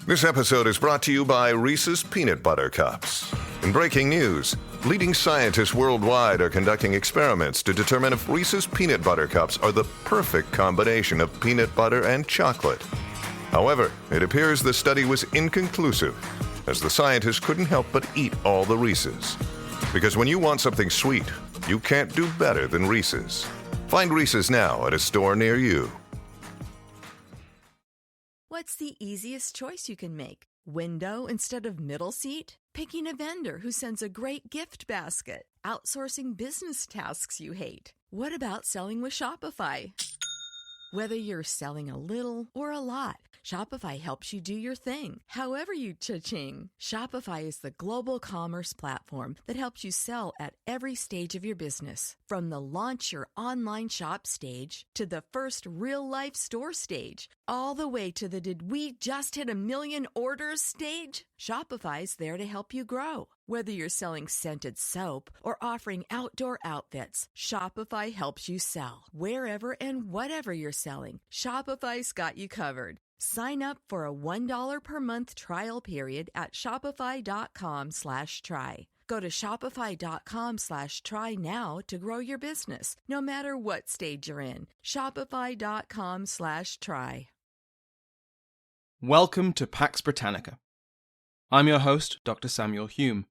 This episode is brought to you by Reese's Peanut Butter Cups. In breaking news, leading scientists worldwide are conducting experiments to determine if Reese's Peanut Butter Cups are the perfect combination of peanut butter and chocolate. However, it appears the study was inconclusive, as the scientists couldn't help but eat all the Reese's. Because when you want something sweet, you can't do better than Reese's. Find Reese's now at a store near you. What's the easiest choice you can make? Window instead of middle seat? Picking a vendor who sends a great gift basket? Outsourcing business tasks you hate? What about selling with Shopify? Whether you're selling a little or a lot, Shopify helps you do your thing, however you cha-ching. Shopify is the global commerce platform that helps you sell at every stage of your business. From the launch your online shop stage to the first real-life store stage, all the way to the did we just hit 1 million orders stage. Shopify's there to help you grow. Whether you're selling scented soap or offering outdoor outfits, Shopify helps you sell. Wherever and whatever you're selling, Shopify's got you covered. Sign up for a $1 per month trial period at shopify.com/try. Go to shopify.com/try now to grow your business, no matter what stage you're in. Shopify.com/try. Welcome to Pax Britannica. I'm your host, Dr. Samuel Hume.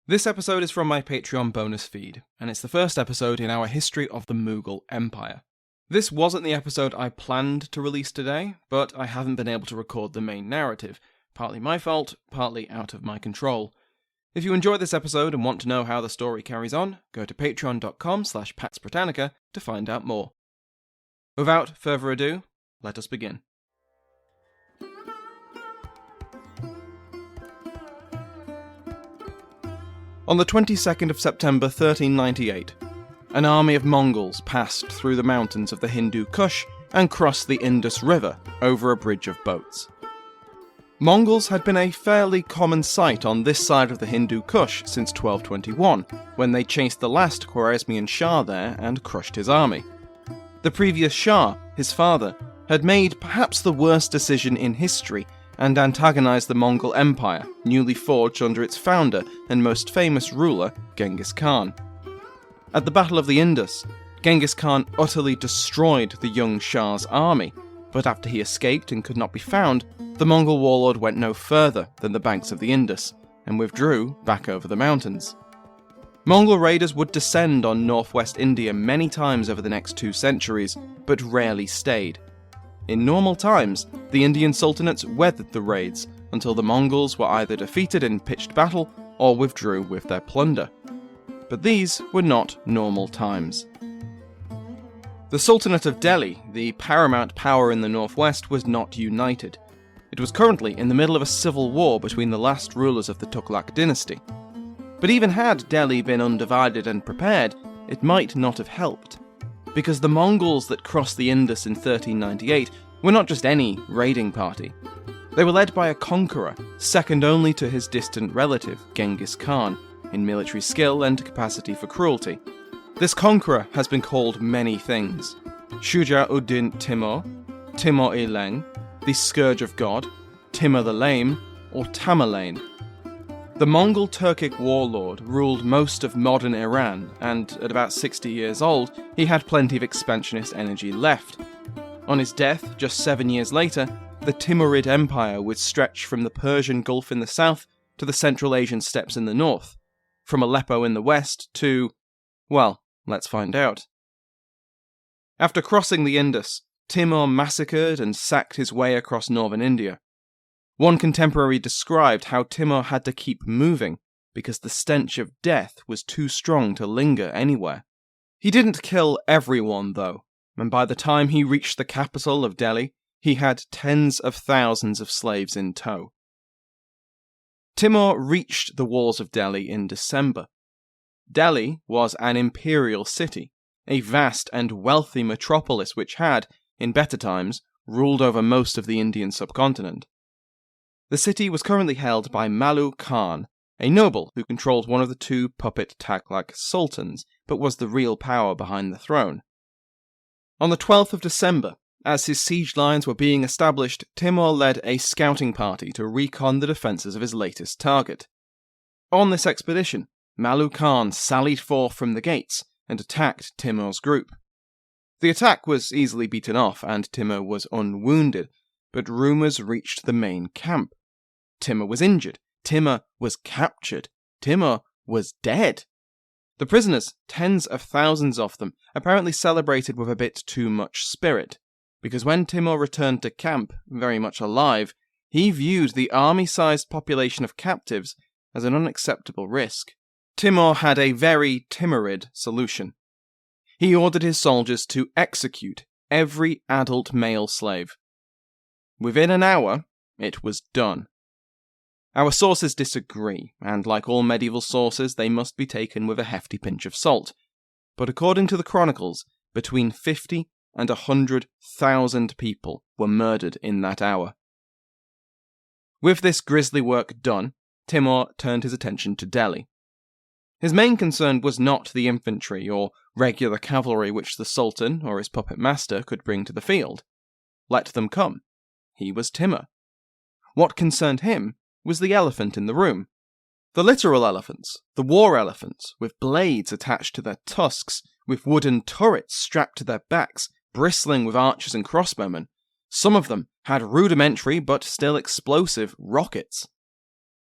This episode is from my Patreon bonus feed, and it's the first episode in our history of the Mughal Empire. This wasn't the episode I planned to release today, but I haven't been able to record the main narrative. Partly my fault, partly out of my control. If you enjoyed this episode and want to know how the story carries on, go to patreon.com/PaxBritannica to find out more. Without further ado, let us begin. On the 22nd of September 1398, an army of Mongols passed through the mountains of the Hindu Kush and crossed the Indus River over a bridge of boats. Mongols had been a fairly common sight on this side of the Hindu Kush since 1221, when they chased the last Khwarezmian Shah there and crushed his army. The previous Shah, his father, had made perhaps the worst decision in history and antagonized the Mongol Empire, newly forged under its founder and most famous ruler, Genghis Khan. At the Battle of the Indus, Genghis Khan utterly destroyed the young Shah's army, but after he escaped and could not be found, the Mongol warlord went no further than the banks of the Indus, and withdrew back over the mountains. Mongol raiders would descend on northwest India many times over the next 2 centuries, but rarely stayed. In normal times, the Indian sultanates weathered the raids, until the Mongols were either defeated in pitched battle, or withdrew with their plunder. But these were not normal times. The Sultanate of Delhi, the paramount power in the northwest, was not united. It was currently in the middle of a civil war between the last rulers of the Tughlaq dynasty. But even had Delhi been undivided and prepared, it might not have helped. Because the Mongols that crossed the Indus in 1398 were not just any raiding party. They were led by a conqueror, second only to his distant relative, Genghis Khan, in military skill and capacity for cruelty. This conqueror has been called many things: Shuja-ud-din Timur, Timur-i-Leng, the Scourge of God, Timur the Lame, or Tamerlane. The Mongol Turkic warlord ruled most of modern Iran, and at about 60 years old, he had plenty of expansionist energy left. On his death, just 7 years later, the Timurid Empire would stretch from the Persian Gulf in the south to the Central Asian steppes in the north, from Aleppo in the west to, well, let's find out. After crossing the Indus, Timur massacred and sacked his way across northern India. One contemporary described how Timur had to keep moving because the stench of death was too strong to linger anywhere. He didn't kill everyone, though, and by the time he reached the capital of Delhi, he had tens of thousands of slaves in tow. Timur reached the walls of Delhi in December. Delhi was an imperial city, a vast and wealthy metropolis which had, in better times, ruled over most of the Indian subcontinent. The city was currently held by Malu Khan, a noble who controlled one of the 2 puppet Tughlaq sultans, but was the real power behind the throne. On the 12th of December, as his siege lines were being established, Timur led a scouting party to recon the defences of his latest target. On this expedition, Maluk Khan sallied forth from the gates and attacked Timur's group. The attack was easily beaten off, and Timur was unwounded, but rumours reached the main camp. Timur was injured. Timur was captured. Timur was dead. The prisoners, tens of thousands of them, apparently celebrated with a bit too much spirit, because when Timur returned to camp, very much alive, he viewed the army-sized population of captives as an unacceptable risk. Timur had a very Timurid solution. He ordered his soldiers to execute every adult male slave. Within an hour, it was done. Our sources disagree, and like all medieval sources, they must be taken with a hefty pinch of salt. But according to the chronicles, between 50 and 100,000 people were murdered in that hour. With this grisly work done, Timur turned his attention to Delhi. His main concern was not the infantry or regular cavalry which the Sultan or his puppet master could bring to the field. Let them come. He was Timur. What concerned him was the elephant in the room. The literal elephants, the war elephants, with blades attached to their tusks, with wooden turrets strapped to their backs, bristling with archers and crossbowmen. Some of them had rudimentary but still explosive rockets.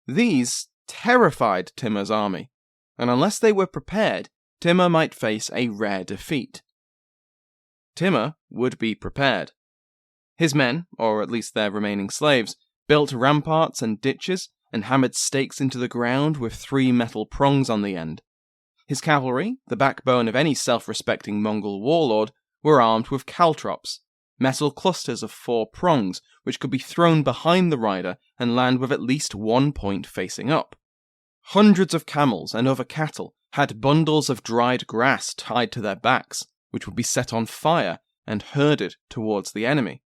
These terrified Timur's army, and unless they were prepared, Timur might face a rare defeat. Timur would be prepared. His men, or at least their remaining slaves, built ramparts and ditches and hammered stakes into the ground with 3 metal prongs on the end. His cavalry, the backbone of any self-respecting Mongol warlord, were armed with caltrops, metal clusters of 4 prongs which could be thrown behind the rider and land with at least 1 point facing up. Hundreds of camels and other cattle had bundles of dried grass tied to their backs, which would be set on fire and herded towards the enemy.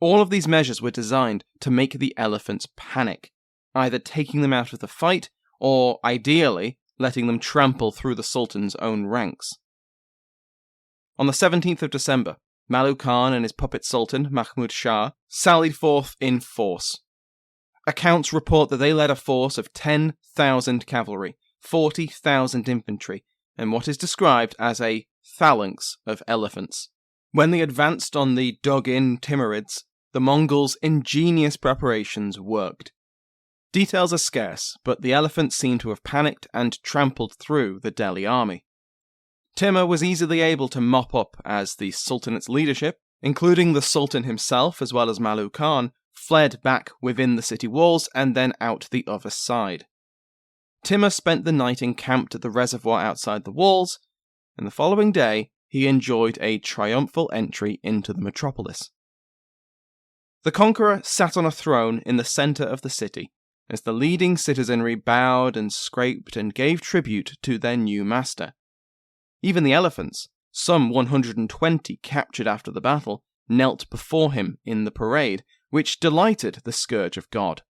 All of these measures were designed to make the elephants panic, either taking them out of the fight or, ideally, letting them trample through the Sultan's own ranks. On the 17th of December, Maluk Khan and his puppet Sultan, Mahmud Shah, sallied forth in force. Accounts report that they led a force of 10,000 cavalry, 40,000 infantry, and what is described as a phalanx of elephants. When they advanced on the dug-in Timurids, the Mongols' ingenious preparations worked. Details are scarce, but the elephants seem to have panicked and trampled through the Delhi army. Timur was easily able to mop up as the Sultanate's leadership, including the Sultan himself as well as Maluk Khan, fled back within the city walls and then out the other side. Timur spent the night encamped at the reservoir outside the walls, and the following day he enjoyed a triumphal entry into the metropolis. The conqueror sat on a throne in the centre of the city, as the leading citizenry bowed and scraped and gave tribute to their new master. Even the elephants, some 120 captured after the battle, knelt before him in the parade, which delighted the Scourge of God.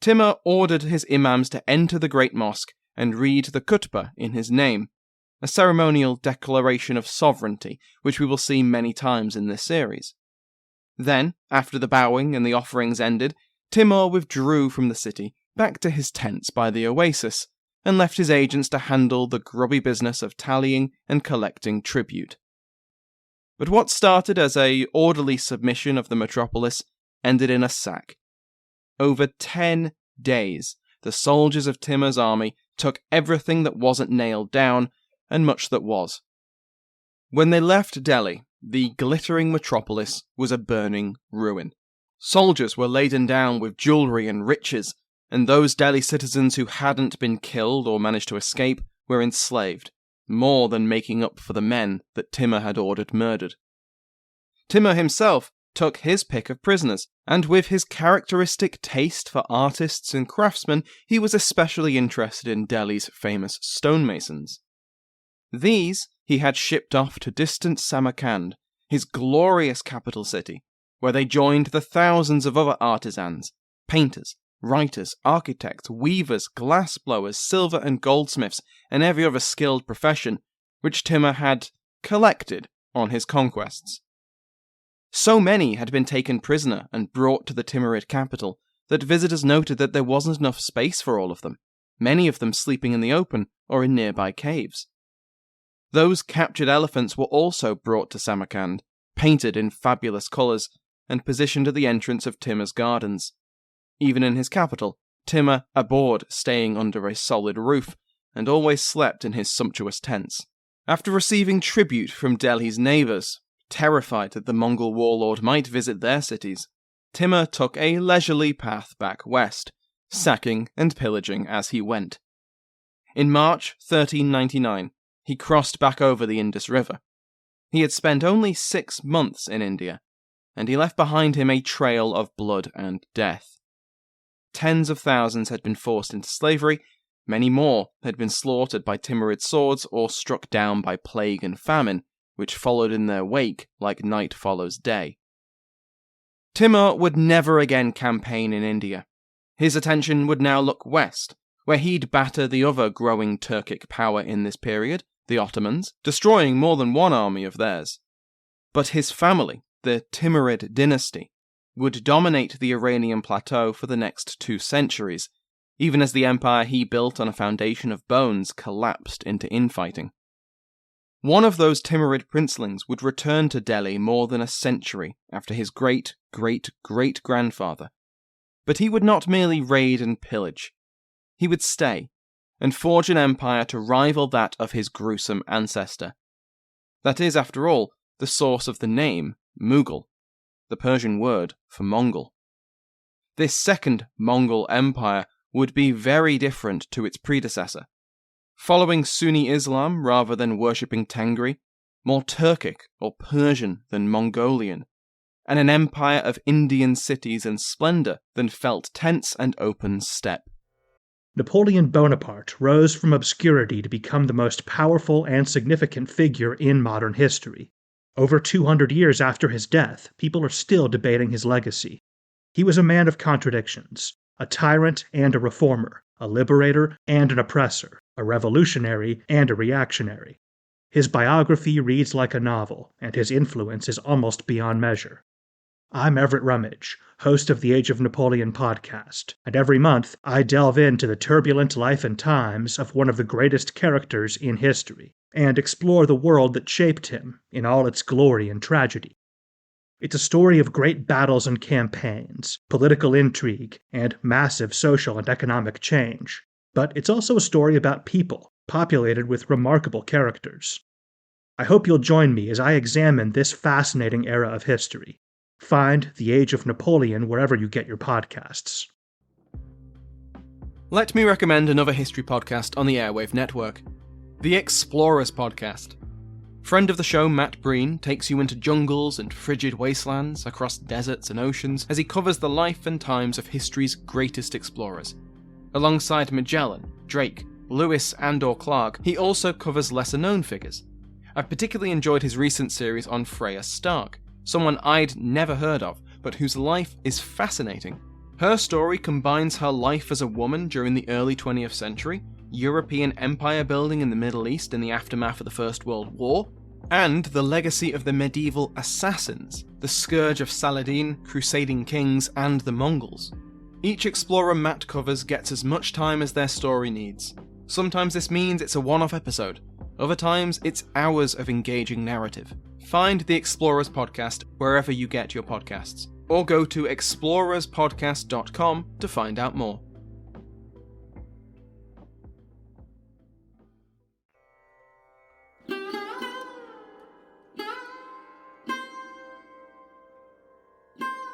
Timur ordered his imams to enter the great mosque and read the khutbah in his name, a ceremonial declaration of sovereignty, which we will see many times in this series. Then, after the bowing and the offerings ended, Timur withdrew from the city back to his tents by the oasis, and left his agents to handle the grubby business of tallying and collecting tribute. But what started as an orderly submission of the metropolis ended in a sack. Over 10 days, the soldiers of Timur's army took everything that wasn't nailed down, and much that was. When they left Delhi, the glittering metropolis was a burning ruin. Soldiers were laden down with jewellery and riches, and those Delhi citizens who hadn't been killed or managed to escape were enslaved, more than making up for the men that Timur had ordered murdered. Timur himself took his pick of prisoners, and with his characteristic taste for artists and craftsmen, he was especially interested in Delhi's famous stonemasons. These he had shipped off to distant Samarkand, his glorious capital city, where they joined the thousands of other artisans, painters, writers, architects, weavers, glassblowers, silver and goldsmiths, and every other skilled profession which Timur had collected on his conquests. So many had been taken prisoner and brought to the Timurid capital that visitors noted that there wasn't enough space for all of them, many of them sleeping in the open or in nearby caves. Those captured elephants were also brought to Samarkand, painted in fabulous colours, and positioned at the entrance of Timur's gardens. Even in his capital, Timur abhorred staying under a solid roof, and always slept in his sumptuous tents. After receiving tribute from Delhi's neighbours, terrified that the Mongol warlord might visit their cities, Timur took a leisurely path back west, sacking and pillaging as he went. In March 1399, he crossed back over the Indus River. He had spent only 6 months in India, and he left behind him a trail of blood and death. Tens of thousands had been forced into slavery, many more had been slaughtered by Timurid swords or struck down by plague and famine, which followed in their wake like night follows day. Timur would never again campaign in India. His attention would now look west, where he'd batter the other growing Turkic power in this period, the Ottomans, destroying more than one army of theirs. But his family, the Timurid dynasty, would dominate the Iranian plateau for the next 2 centuries, even as the empire he built on a foundation of bones collapsed into infighting. One of those Timurid princelings would return to Delhi more than a century after his great-great-great-grandfather. But he would not merely raid and pillage. He would stay, and forge an empire to rival that of his gruesome ancestor. That is, after all, the source of the name Mughal, the Persian word for Mongol. This second Mongol empire would be very different to its predecessor. Following Sunni Islam rather than worshipping Tengri, more Turkic or Persian than Mongolian, and an empire of Indian cities and splendour than felt tents and open steppe. Napoleon Bonaparte rose from obscurity to become the most powerful and significant figure in modern history. Over 200 years after his death, people are still debating his legacy. He was a man of contradictions, a tyrant and a reformer, a liberator and an oppressor, a revolutionary and a reactionary. His biography reads like a novel, and his influence is almost beyond measure. I'm Everett Rummage, host of the Age of Napoleon podcast, and every month I delve into the turbulent life and times of one of the greatest characters in history, and explore the world that shaped him in all its glory and tragedy. It's a story of great battles and campaigns, political intrigue, and massive social and economic change. But it's also a story about people, populated with remarkable characters. I hope you'll join me as I examine this fascinating era of history. Find The Age of Napoleon wherever you get your podcasts. Let me recommend another history podcast on the Airwave Network, The Explorers Podcast. Friend of the show Matt Breen takes you into jungles and frigid wastelands, across deserts and oceans, as he covers the life and times of history's greatest explorers. Alongside Magellan, Drake, Lewis and/or Clark, he also covers lesser-known figures. I've particularly enjoyed his recent series on Freya Stark, someone I'd never heard of, but whose life is fascinating. Her story combines her life as a woman during the early 20th century, European empire building in the Middle East in the aftermath of the First World War, and the legacy of the medieval assassins, the scourge of Saladin, crusading kings, and the Mongols. Each explorer Matt covers gets as much time as their story needs. Sometimes this means it's a one-off episode, other times it's hours of engaging narrative. Find the Explorers Podcast wherever you get your podcasts, or go to explorerspodcast.com to find out more.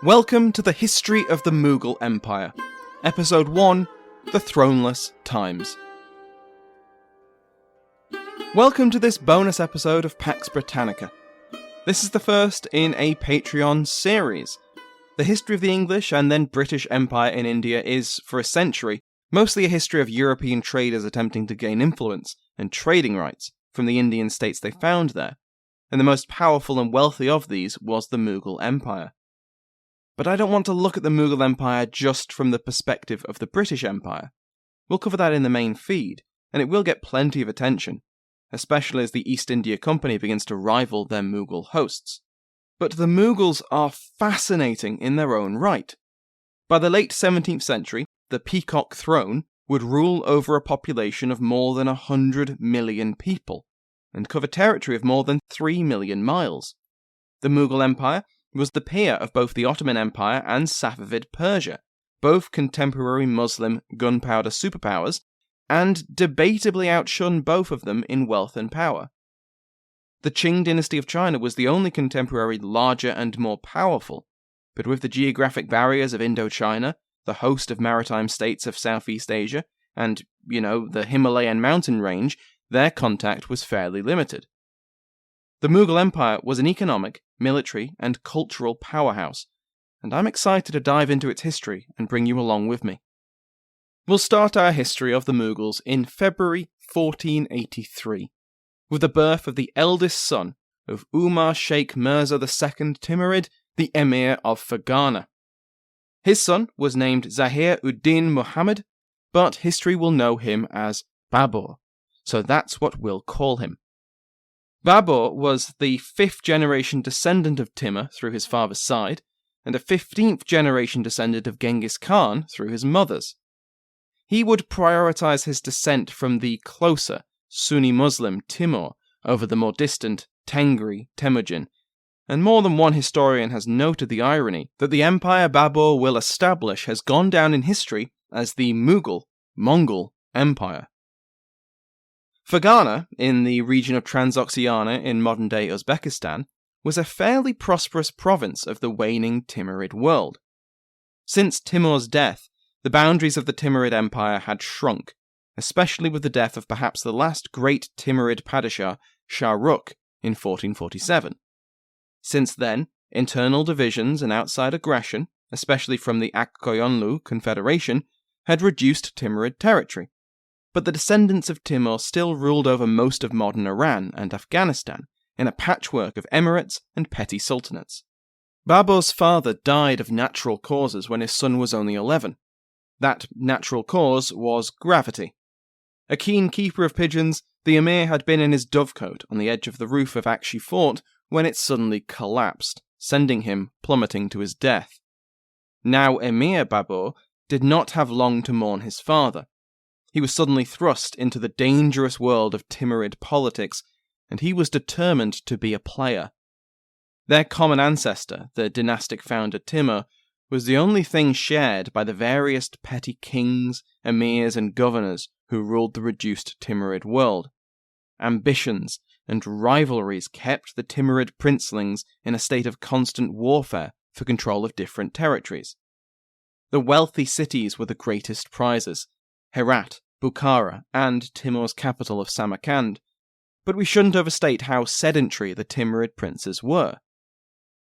Welcome to the History of the Mughal Empire, Episode 1, The Throneless Times. Welcome to this bonus episode of Pax Britannica. This is the first in a Patreon series. The history of the English and then British Empire in India is, for a century, mostly a history of European traders attempting to gain influence and trading rights from the Indian states they found there, and the most powerful and wealthy of these was the Mughal Empire. But I don't want to look at the Mughal Empire just from the perspective of the British Empire. We'll cover that in the main feed, and it will get plenty of attention, especially as the East India Company begins to rival their Mughal hosts. But the Mughals are fascinating in their own right. By the late 17th century, the Peacock Throne would rule over a population of more than 100 million people, and cover territory of more than 3 million miles. The Mughal Empire was the peer of both the Ottoman Empire and Safavid Persia, both contemporary Muslim gunpowder superpowers, and debatably outshone both of them in wealth and power. The Qing dynasty of China was the only contemporary larger and more powerful, but with the geographic barriers of Indochina, the host of maritime states of Southeast Asia, and, the Himalayan mountain range, their contact was fairly limited. The Mughal Empire was an economic, military, and cultural powerhouse, and I'm excited to dive into its history and bring you along with me. We'll start our history of the Mughals in February 1483, with the birth of the eldest son of Umar Sheikh Mirza II Timurid, the Emir of Fergana. His son was named Zahir ud-Din Muhammad, but history will know him as Babur, so that's what we'll call him. Babur was the 5th generation descendant of Timur through his father's side, and a 15th generation descendant of Genghis Khan through his mother's. He would prioritize his descent from the closer Sunni Muslim Timur over the more distant Tengri Temujin, and more than one historian has noted the irony that the empire Babur will establish has gone down in history as the Mongol Empire. Fergana, in the region of Transoxiana in modern-day Uzbekistan, was a fairly prosperous province of the waning Timurid world. Since Timur's death, the boundaries of the Timurid Empire had shrunk, especially with the death of perhaps the last great Timurid Padishah, Shah Rukh, in 1447. Since then, internal divisions and outside aggression, especially from the Akkoyunlu Confederation, had reduced Timurid territory, but the descendants of Timur still ruled over most of modern Iran and Afghanistan, in a patchwork of emirates and petty sultanates. Babur's father died of natural causes when his son was only 11. That natural cause was gravity. A keen keeper of pigeons, the emir had been in his dovecote on the edge of the roof of Akshi Fort when it suddenly collapsed, sending him plummeting to his death. Now Emir Babur did not have long to mourn his father. He was suddenly thrust into the dangerous world of Timurid politics, and he was determined to be a player. Their common ancestor, the dynastic founder Timur, was the only thing shared by the various petty kings, emirs, and governors who ruled the reduced Timurid world. Ambitions and rivalries kept the Timurid princelings in a state of constant warfare for control of different territories. The wealthy cities were the greatest prizes: Herat, Bukhara, and Timur's capital of Samarkand, but we shouldn't overstate how sedentary the Timurid princes were.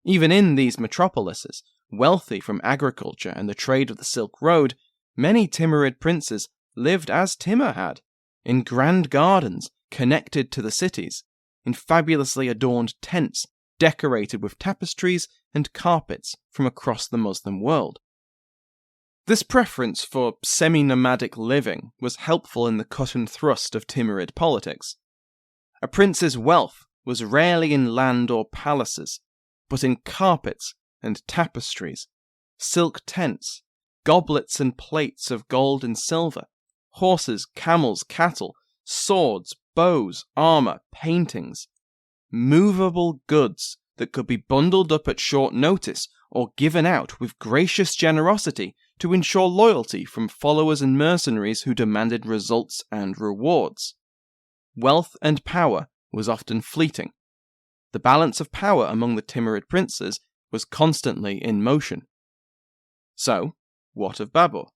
Even in these metropolises, wealthy from agriculture and the trade of the Silk Road, many Timurid princes lived as Timur had, in grand gardens connected to the cities, in fabulously adorned tents decorated with tapestries and carpets from across the Muslim world. This preference for semi-nomadic living was helpful in the cut and thrust of Timurid politics. A prince's wealth was rarely in land or palaces, but in carpets and tapestries, silk tents, goblets and plates of gold and silver, horses, camels, cattle, swords, bows, armor, paintings, movable goods that could be bundled up at short notice or given out with gracious generosity to ensure loyalty from followers and mercenaries who demanded results and rewards. Wealth and power was often fleeting. The balance of power among the Timurid princes was constantly in motion. So, what of Babur?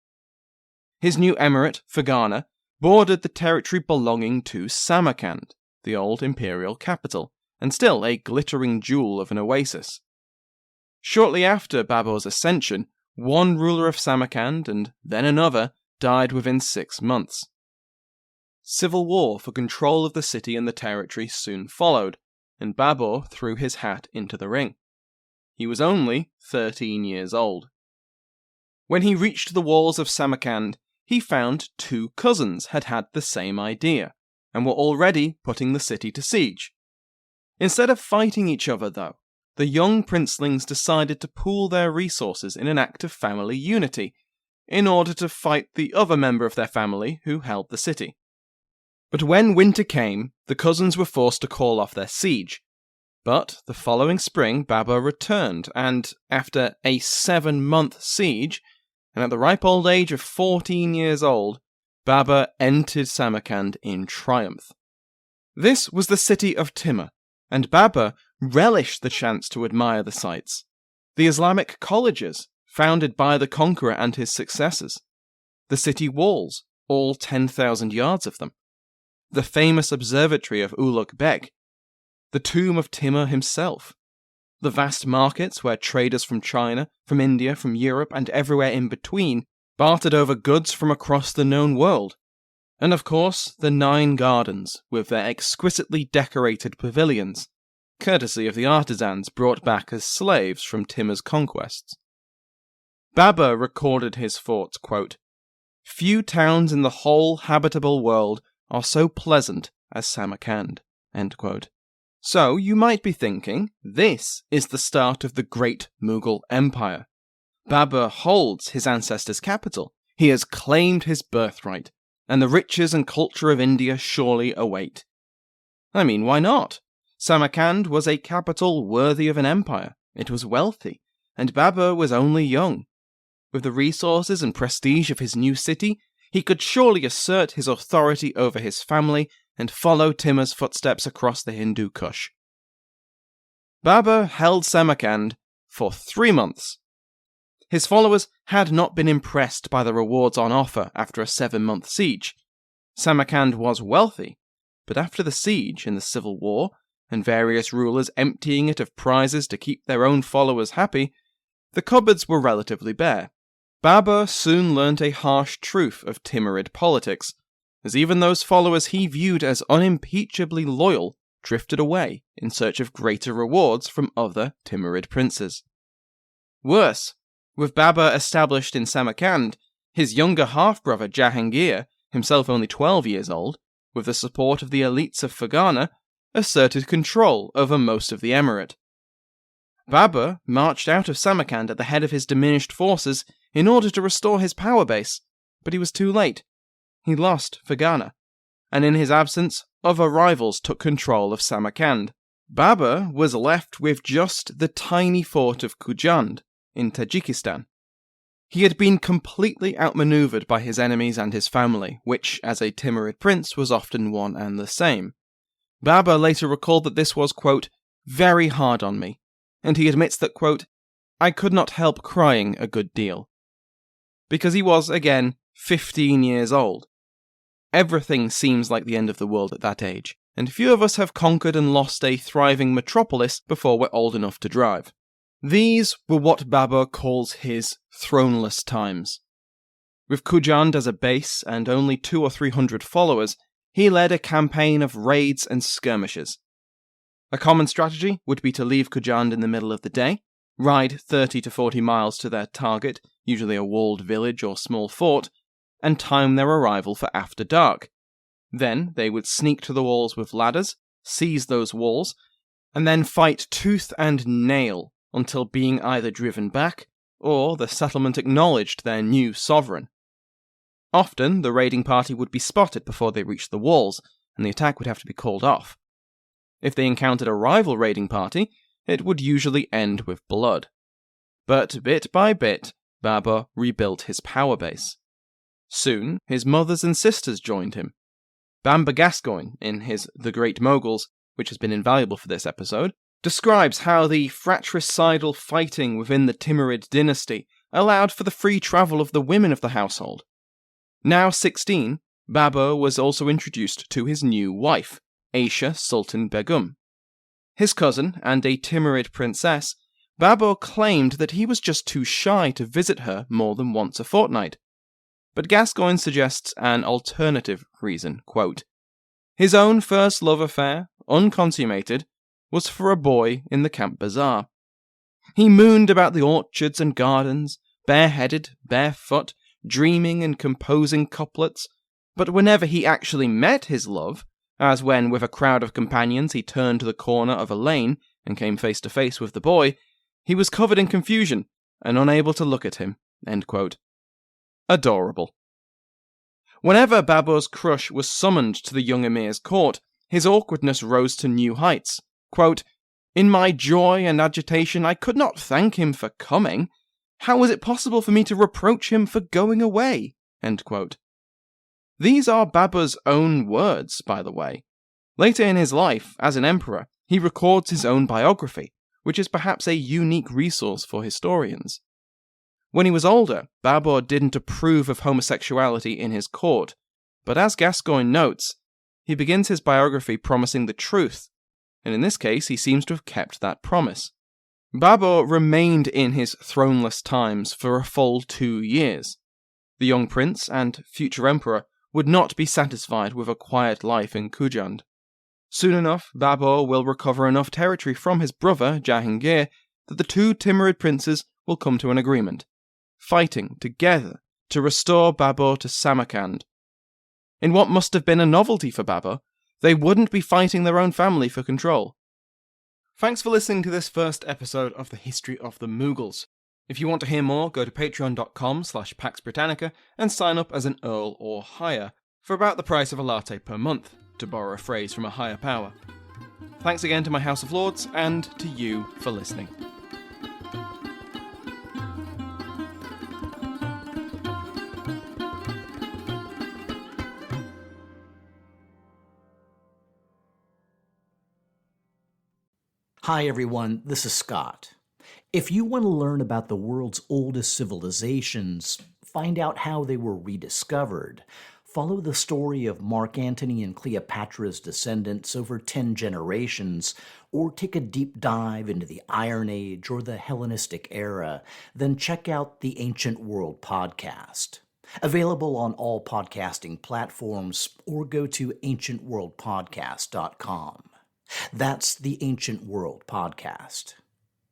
His new emirate, Fergana, bordered the territory belonging to Samarkand, the old imperial capital, and still a glittering jewel of an oasis. Shortly after Babur's ascension, one ruler of Samarkand and then another died within 6 months. Civil war for control of the city and the territory soon followed, and Babur threw his hat into the ring. He was only 13 years old. When he reached the walls of Samarkand, he found 2 cousins had had the same idea, and were already putting the city to siege. Instead of fighting each other, though, the young princelings decided to pool their resources in an act of family unity, in order to fight the other member of their family who held the city. But when winter came, the cousins were forced to call off their siege. But the following spring, Babur returned, and after a 7-month siege, and at the ripe old age of 14 years old, Babur entered Samarkand in triumph. This was the city of Timur, and Babur relished the chance to admire the sights. The Islamic colleges, founded by the conqueror and his successors. The city walls, all 10,000 yards of them. The famous observatory of Ulugh Beg. The tomb of Timur himself. The vast markets where traders from China, from India, from Europe, and everywhere in between bartered over goods from across the known world. And of course, the 9 gardens, with their exquisitely decorated pavilions, courtesy of the artisans brought back as slaves from Timur's conquests. Babur recorded his thoughts, quote, "Few towns in the whole habitable world are so pleasant as Samarkand." End quote. So you might be thinking, this is the start of the great Mughal Empire. Babur holds his ancestors' capital. He has claimed his birthright, and the riches and culture of India surely await. I mean, why not? Samarkand was a capital worthy of an empire. It was wealthy, and Babur was only young. With the resources and prestige of his new city, he could surely assert his authority over his family and follow Timur's footsteps across the Hindu Kush. Babur held Samarkand for 3 months. His followers had not been impressed by the rewards on offer after a 7-month siege. Samarkand was wealthy, but after the siege and the civil war, and various rulers emptying it of prizes to keep their own followers happy, the cupboards were relatively bare. Babur soon learnt a harsh truth of Timurid politics, as even those followers he viewed as unimpeachably loyal drifted away in search of greater rewards from other Timurid princes. Worse, with Babur established in Samarkand, his younger half-brother Jahangir, himself only 12 years old, with the support of the elites of Fergana, asserted control over most of the emirate. Babur marched out of Samarkand at the head of his diminished forces in order to restore his power base, but he was too late. He lost Fergana, and in his absence, other rivals took control of Samarkand. Babur was left with just the tiny fort of Khujand in Tajikistan. He had been completely outmaneuvered by his enemies and his family, which, as a Timurid prince, was often one and the same. Babur later recalled that this was, quote, "very hard on me," and he admits that, quote, "I could not help crying a good deal." Because he was, again, 15 years old. Everything seems like the end of the world at that age, and few of us have conquered and lost a thriving metropolis before we're old enough to drive. These were what Babur calls his throneless times. With Khujand as a base and only 200 or 300 followers, he led a campaign of raids and skirmishes. A common strategy would be to leave Khujand in the middle of the day, ride 30 to 40 miles to their target, usually a walled village or small fort, and time their arrival for after dark. Then they would sneak to the walls with ladders, seize those walls, and then fight tooth and nail until being either driven back or the settlement acknowledged their new sovereign. Often the raiding party would be spotted before they reached the walls, and the attack would have to be called off. If they encountered a rival raiding party, it would usually end with blood. But bit by bit, Babur rebuilt his power base. Soon, his mothers and sisters joined him. Bamber Gascoigne, in his The Great Moghuls, which has been invaluable for this episode, describes how the fratricidal fighting within the Timurid dynasty allowed for the free travel of the women of the household. Now 16, Babur was also introduced to his new wife, Aisha Sultan Begum. His cousin and a Timurid princess, Babur claimed that he was just too shy to visit her more than once a fortnight. But Gascoigne suggests an alternative reason, quote, "His own first love affair, unconsummated, was for a boy in the camp bazaar. He mooned about the orchards and gardens, bareheaded, barefoot, dreaming and composing couplets, but whenever he actually met his love, as when with a crowd of companions he turned the corner of a lane, and came face to face with the boy, he was covered in confusion and unable to look at him. End quote. Adorable. Whenever Babur's crush was summoned to the young Emir's court, his awkwardness rose to new heights. Quote, "In my joy and agitation, I could not thank him for coming. How was it possible for me to reproach him for going away?" End quote. These are Babur's own words, by the way. Later in his life, as an emperor, he records his own biography, which is perhaps a unique resource for historians. When he was older, Babur didn't approve of homosexuality in his court, but as Gascoigne notes, he begins his biography promising the truth, and in this case he seems to have kept that promise. Babur remained in his throneless times for a full 2 years. The young prince and future emperor would not be satisfied with a quiet life in Kujand. Soon enough, Babur will recover enough territory from his brother, Jahangir, that the two Timurid princes will come to an agreement, fighting together to restore Babur to Samarkand. In what must have been a novelty for Babur, they wouldn't be fighting their own family for control. Thanks for listening to this first episode of the History of the Mughals. If you want to hear more, go to patreon.com/Pax Britannica and sign up as an Earl or higher, for about the price of a latte per month, to borrow a phrase from a higher power. Thanks again to my House of Lords, and to you for listening. Hi everyone, this is Scott. If you want to learn about the world's oldest civilizations, find out how they were rediscovered, follow the story of Mark Antony and Cleopatra's descendants over 10 generations, or take a deep dive into the Iron Age or the Hellenistic era, then check out the Ancient World podcast. Available on all podcasting platforms, or go to ancientworldpodcast.com. That's the Ancient World Podcast.